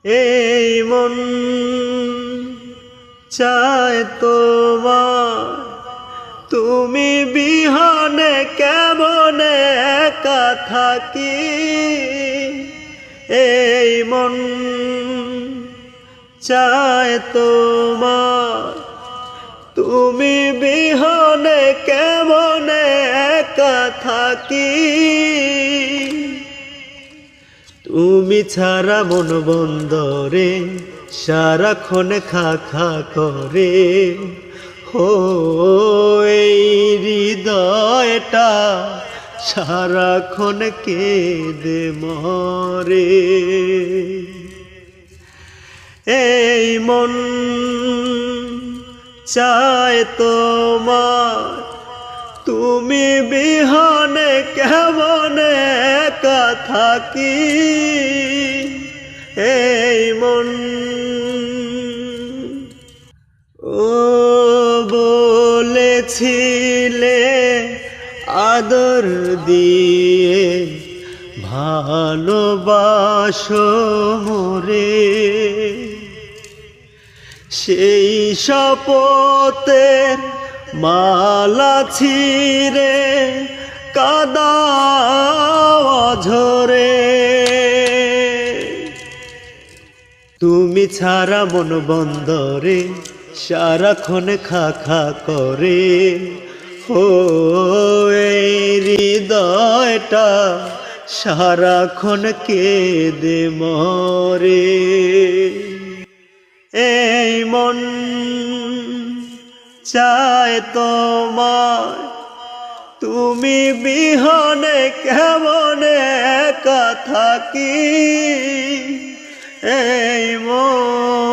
এই মন চায় তোমার, তুমি বিহনে কেমনে একা থাকি। এই মন চায় তোমার, তুমি বিহনে কেমনে একা থাকি। তুমি ছাড়া মন বন্দরে সারাক্ষণ খা খা করে। হো এই হৃদয়টা সারাক্ষণ কেঁদে মরে। এই মন চায় তোমার, তুমি বিহনে কেমনে একা থাকি। এই মন ও বলেছিলে আদর দিয়ে ভালোবাসো মোরে, সেই শপথের মালা ছিঁড়ে কাদাও ঝরে। তুমি ছাড়া মন বন্দরে সারাক্ষণ খা খা করে। ও এই হৃদয়টা সারাক্ষণ কেঁদে মরে। এই মন চায় তোমার, তুমি বিহনে কেমনে একা থাকি। এই মন